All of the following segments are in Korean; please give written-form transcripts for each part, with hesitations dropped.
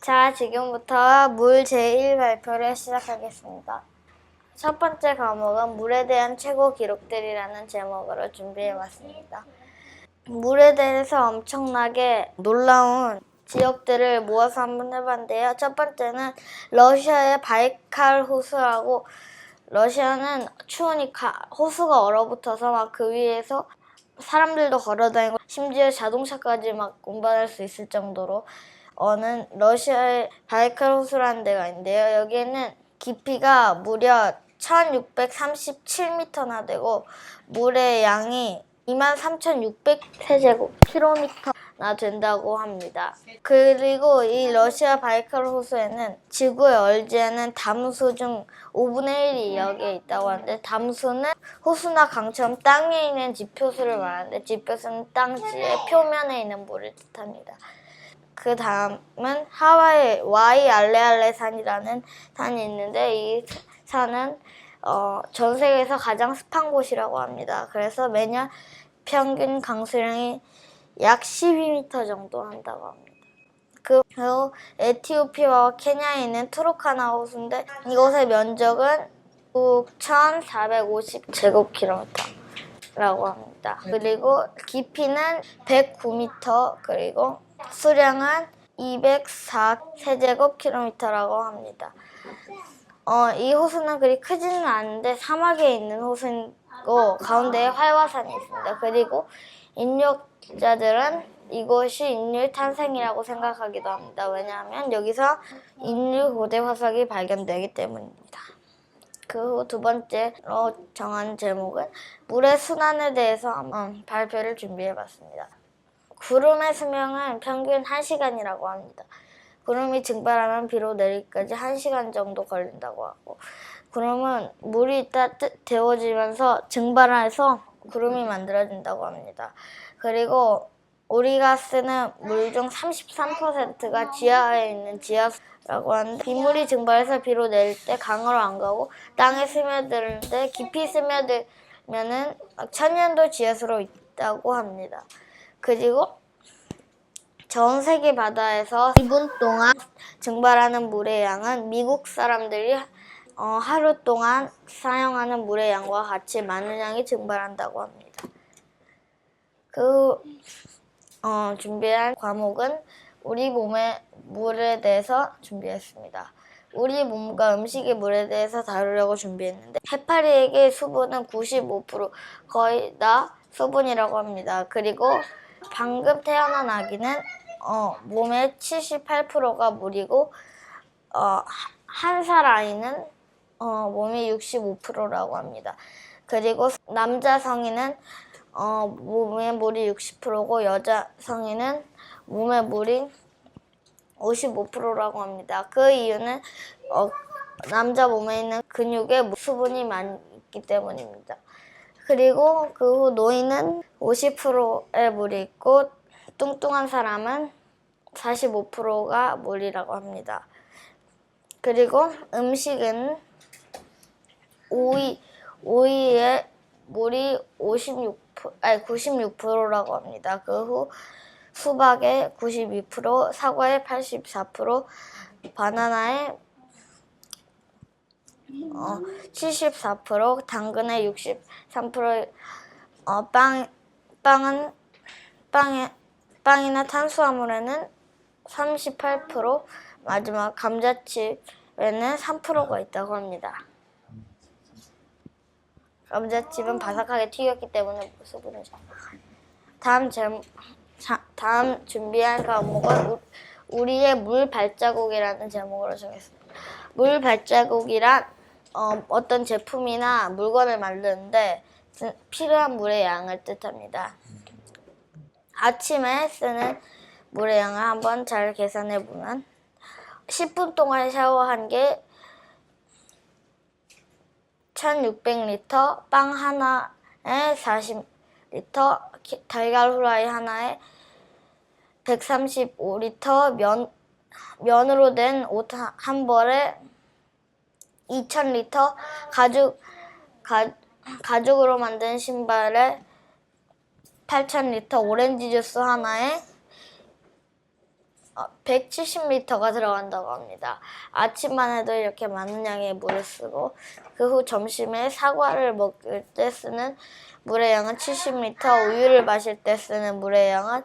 자, 지금부터 물 제1 발표를 시작하겠습니다. 첫 번째 과목은 물에 대한 최고 기록들이라는 제목으로 준비해봤습니다. 물에 대해서 엄청나게 놀라운 지역들을 모아서 한번 해봤는데요. 첫 번째는 러시아의 바이칼 호수라고, 러시아는 추우니까 호수가 얼어붙어서 막 그 위에서 사람들도 걸어다니고 심지어 자동차까지 막 운반할 수 있을 정도로 어는 러시아의 바이칼 호수라는 데가 있는데요. 여기에는 깊이가 무려 1637m나 되고 물의 양이 23,600세제곱킬로미터나 된다고 합니다. 그리고 이 러시아 바이칼 호수에는 지구에 얼지 않은 담수 중 5분의 1이 여기에 있다고 하는데, 담수는 호수나 강처럼 땅에 있는 지표수를 말하는데, 지표수는 땅지의 표면에 있는 물을 뜻합니다. 그 다음은 하와이 와이알레알레 산이라는 산이 있는데, 이 산은 전 세계에서 가장 습한 곳이라고 합니다. 그래서 매년 평균 강수량이 약 12m 정도 한다고 합니다. 그리고 에티오피아와 케냐에 있는 투르카나 호수인데, 이곳의 면적은 6,450제곱킬로미터라고 합니다. 그리고 깊이는 109m, 그리고 수량은 204세제곱킬로미터라고 합니다. 이 호수는 그리 크지는 않은데 사막에 있는 호수이고 가운데에 활화산이 있습니다. 그리고 인류학자들은 이곳이 인류의 탄생이라고 생각하기도 합니다. 왜냐하면 여기서 인류 고대 화석이 발견되기 때문입니다. 그 후 두 번째로 정한 제목은 물의 순환에 대해서 발표를 준비해봤습니다. 구름의 수명은 평균 1시간이라고 합니다. 구름이 증발하면 비로 내리기까지 1시간 정도 걸린다고 하고, 구름은 물이 있다 데워지면서 증발해서 구름이 만들어진다고 합니다. 그리고 우리가 쓰는 물 중 33%가 지하에 있는 지하수라고 하는데, 빗물이 증발해서 비로 내릴 때 강으로 안 가고 땅에 스며드는데, 깊이 스며들면은 천년도 지하수로 있다고 합니다. 그리고 전 세계 바다에서 2분 동안 증발하는 물의 양은 미국 사람들이 하루 동안 사용하는 물의 양과 같이 많은 양이 증발한다고 합니다. 준비한 과목은 우리 몸의 물에 대해서 준비했습니다. 우리 몸과 음식의 물에 대해서 다루려고 준비했는데, 해파리에게 수분은 95%, 거의 다 수분이라고 합니다. 그리고 방금 태어난 아기는 몸의 78%가 물이고, 한 살 아이는 몸이 65%라고 합니다. 그리고 남자 성인은 몸의 물이 60%고 여자 성인은 몸의 물이 55%라고 합니다. 그 이유는 남자 몸에 있는 근육에 수분이 많기 때문입니다. 그리고 그 후 노인은 50%의 물이 있고, 뚱뚱한 사람은 45%가 물이라고 합니다. 그리고 음식은 오이에 물이 96%라고 합니다. 그 후 수박에 92%, 사과에 84%, 바나나에 74%, 당근에 63%, 빵이나 탄수화물에는 38%, 마지막 감자칩에는 3%가 있다고 합니다. 감자칩은 바삭하게 튀겼기 때문에 수분을 다음 준비한 과목은 우리의 물 발자국이라는 제목으로 정했습니다. 물 발자국이란 어떤 제품이나 물건을 만드는데 필요한 물의 양을 뜻합니다. 아침에 쓰는 물의 양을 한번 잘 계산해 보면 10분 동안 샤워한 게 1600리터, 빵 하나에 40리터, 달걀 후라이 하나에 135리터, 면으로 된 옷 한 벌에 2000리터, 가죽으로 만든 신발에 8000리터, 오렌지 주스 하나에 170리터가 들어간다고 합니다. 아침만 해도 이렇게 많은 양의 물을 쓰고 그 후 점심에 사과를 먹을 때 쓰는 물의 양은 70리터, 우유를 마실 때 쓰는 물의 양은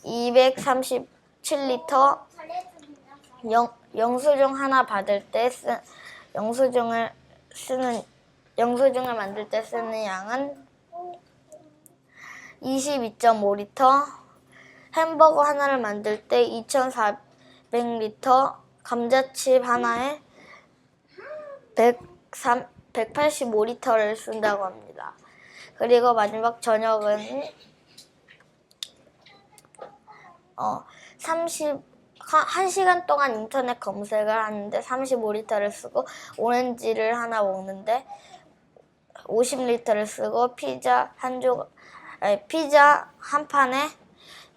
237리터, 영수증 하나 받을 때 영수증을 만들 때 쓰는 양은 22.5리터, 햄버거 하나를 만들 때 2,400리터, 감자칩 하나에 185리터를 쓴다고 합니다. 그리고 마지막 저녁은 1시간 동안 인터넷 검색을 하는데 35리터를 쓰고 오렌지를 하나 먹는데 50리터를 쓰고 피자 한 판에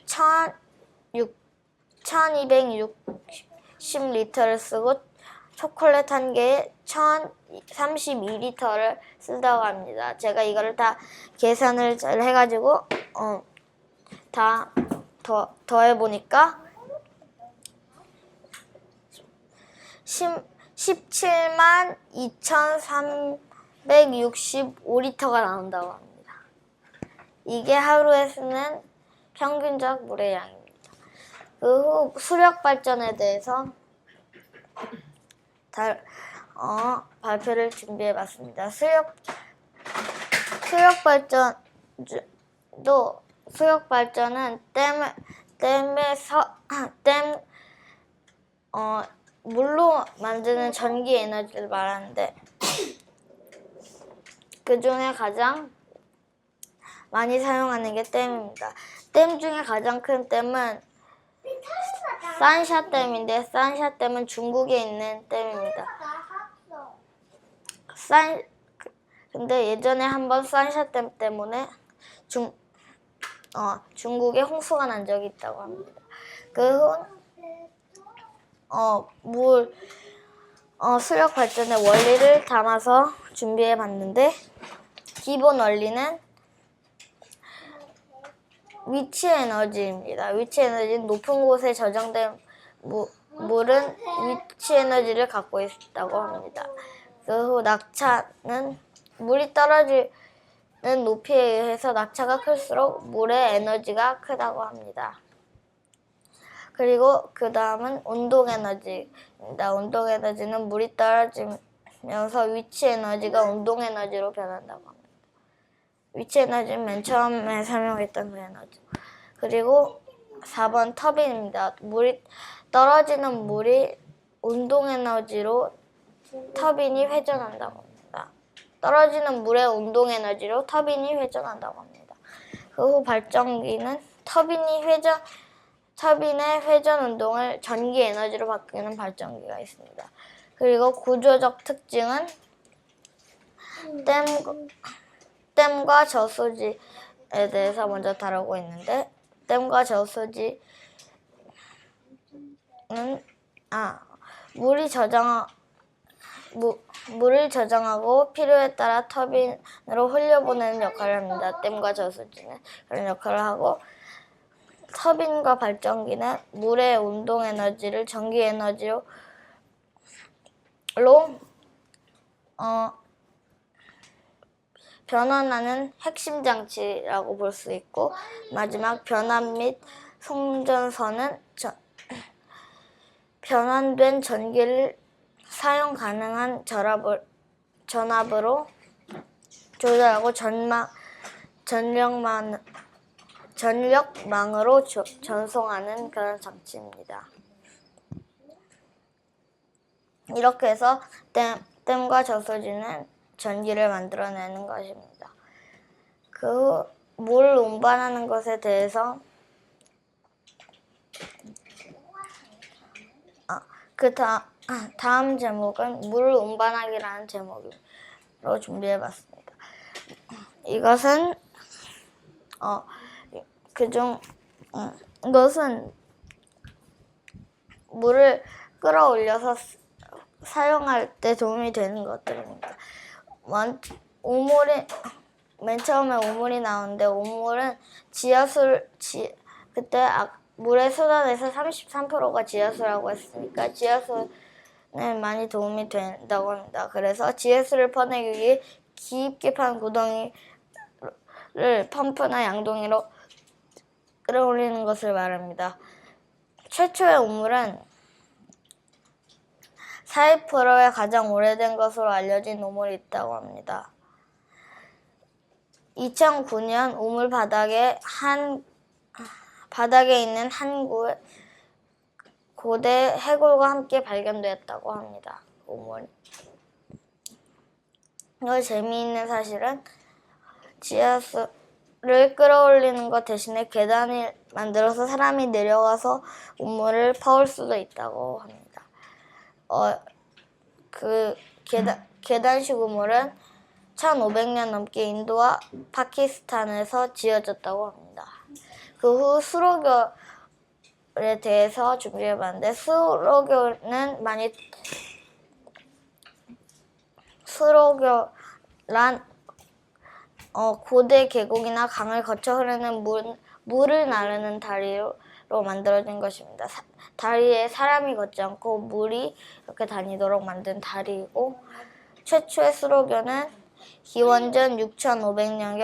1260리터를 쓰고 초콜릿 한 개에 1032리터를 쓴다고 합니다. 제가 이거를 다 계산을 잘 해가지고 다 더해보니까 17만 2,365리터가 나온다고 합니다. 이게 하루에 쓰는 평균적 물의 양입니다. 그 후 수력 발전에 대해서 발표를 준비해봤습니다. 수력 발전은 물로 만드는 전기 에너지를 말하는데 그 중에 가장 많이 사용하는 게 댐입니다. 댐 중에 가장 큰 댐은 산샤댐인데 산샤댐은 중국에 있는 댐입니다. 근데 예전에 한번 산샤댐 때문에 중국에 홍수가 난 적이 있다고 합니다. 그 후 수력 발전의 원리를 담아서 준비해 봤는데 기본 원리는 위치 에너지입니다. 위치 에너지는 높은 곳에 저장된 물은 위치 에너지를 갖고 있다고 합니다. 그 후 낙차는 물이 떨어지는 높이에 의해서 낙차가 클수록 물의 에너지가 크다고 합니다. 그리고 그 다음은 운동 에너지입니다. 운동 에너지는 물이 떨어지면서 위치 에너지가 운동 에너지로 변한다고 합니다. 위치 에너지는 맨 처음에 설명했던 그 에너지. 그리고 4번 터빈입니다. 떨어지는 물이 운동 에너지로 터빈이 회전한다고 합니다. 떨어지는 물의 운동 에너지로 터빈이 회전한다고 합니다. 그 후 발전기는 터빈의 회전 운동을 전기 에너지로 바꾸는 발전기가 있습니다. 그리고 구조적 특징은 댐과 저수지에 대해서 먼저 다루고 있는데 댐과 저수지는 물을 저장하고 필요에 따라 터빈으로 흘려보내는 역할을 합니다. 댐과 저수지는 그런 역할을 하고 터빈과 발전기는 물의 운동 에너지를 전기 에너지로 변환하는 핵심 장치라고 볼 수 있고 마지막 변환 및 송전선은 변환된 전기를 사용 가능한 전압으로 조절하고 전력망으로 전송하는 그런 장치입니다. 이렇게 해서 댐과 저수지는 전기를 만들어내는 것입니다. 그 후 물 운반하는 것에 대해서 다음 제목은 물을 운반하기라는 제목으로 준비해봤습니다. 이것은 이것은 물을 끌어올려서 사용할 때 도움이 되는 것들입니다. 맨 처음에 오물이 나오는데 오물은 그때 물의 수단에서 33%가 지하수라고 했으니까 지하수는 많이 도움이 된다고 합니다. 그래서 지하수를 퍼내기 위해 깊게 판 구덩이를 펌프나 양동이로 끌어올리는 것을 말합니다. 최초의 우물은 400%의 가장 오래된 것으로 알려진 우물이 있다고 합니다. 2009년 우물 바닥에 있는 한 고대 해골과 함께 발견되었다고 합니다. 우물이. 더 재미있는 사실은 지하수를 끌어올리는 것 대신에 계단을 만들어서 사람이 내려가서 우물을 퍼올 수도 있다고 합니다. 그 계단식 우물은 1500년 넘게 인도와 파키스탄에서 지어졌다고 합니다. 그 후 수로교에 대해서 준비해봤는데 수로교란 고대 계곡이나 강을 거쳐 흐르는 물을 나르는 다리로 만들어진 것입니다. 다리에 사람이 걷지 않고 물이 이렇게 다니도록 만든 다리이고, 최초의 수로교는 기원전 6500년경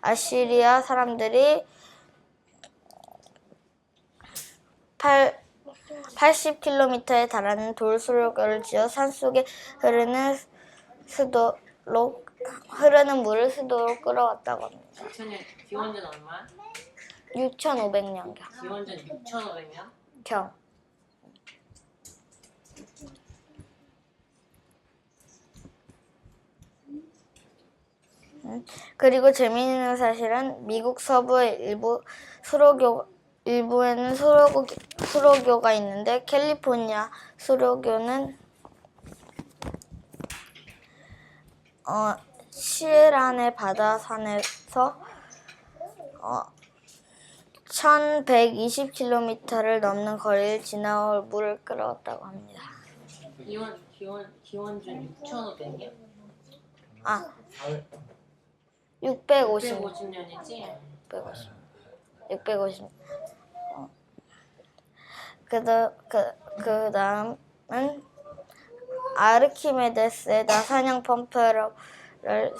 아시리아 사람들이 80km에 달하는 돌수로교를 지어 산속에 흐르는 물을 수도로 끌어왔다고 합니다. 기원전 얼마? 6500년경. 기원전 6500년? 경. 그리고 재미있는 사실은 미국 서부의 일부에는 수로교가 있는데 캘리포니아 수로교는 시에란의 바다산에서 1120km를 넘는 거리를 지나올 물을 끌어왔다고 합니다. 기원전 6500년? 650년이지? 650. 그 다음은 아르키메데스의 나사형 펌프를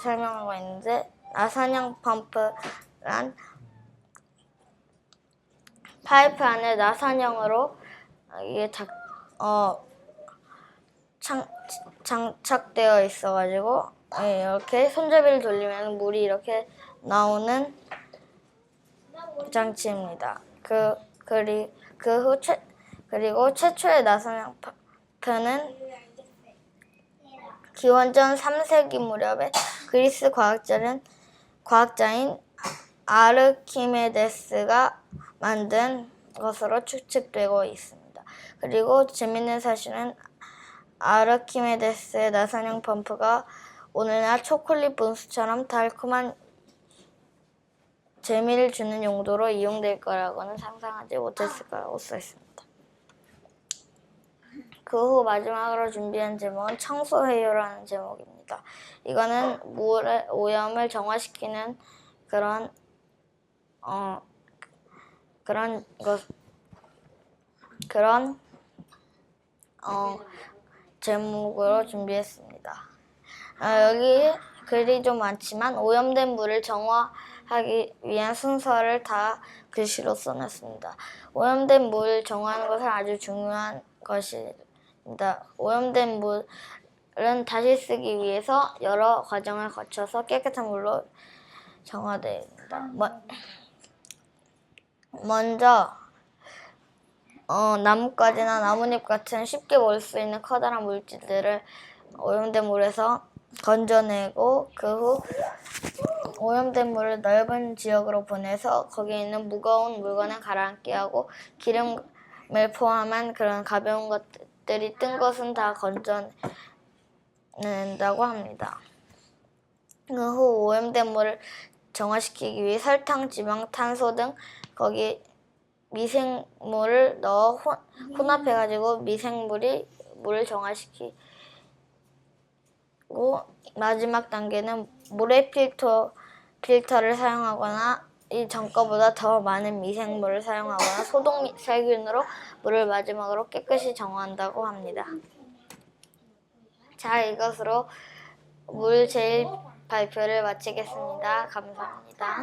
설명하고 있는데, 나사형 펌프란 파이프 안에 나사형으로 이게 장착되어 있어가지고 이렇게 손잡이를 돌리면 물이 이렇게 나오는 장치입니다. 그리고 최초의 나사형 펌프는 기원전 3세기 무렵에 그리스 과학자인 아르키메데스가 만든 것으로 추측되고 있습니다. 그리고 재밌는 사실은 아르키메데스의 나사형 펌프가 오늘날 초콜릿 분수처럼 달콤한 재미를 주는 용도로 이용될 거라고는 상상하지 못했을 거라고 써있습니다. 그 후 마지막으로 준비한 제목은 청소회로라는 제목입니다. 이거는 물의 오염을 정화시키는 그런 제목으로 준비했습니다. 여기 글이 좀 많지만 오염된 물을 정화하기 위한 순서를 다 글씨로 써놨습니다. 오염된 물을 정화하는 것은 아주 중요한 것입니다. 오염된 물은 다시 쓰기 위해서 여러 과정을 거쳐서 깨끗한 물로 정화됩니다. 먼저 나뭇가지나 나뭇잎 같은 쉽게 먹을 수 있는 커다란 물질들을 오염된 물에서 건져내고, 그 후 오염된 물을 넓은 지역으로 보내서 거기에 있는 무거운 물건을 가라앉게 하고, 기름을 포함한 그런 가벼운 것들이 뜬 것은 다 건져낸다고 합니다. 그 후 오염된 물을 정화시키기 위해 설탕, 지방, 탄소 등 거기 미생물을 넣어 혼합해가지고 물을 정화시키고, 마지막 단계는 모래 필터를 사용하거나 이전 거보다 더 많은 미생물을 사용하거나 소독 살균으로 물을 마지막으로 깨끗이 정화한다고 합니다. 자, 이것으로 물 제일 발표를 마치겠습니다. 감사합니다.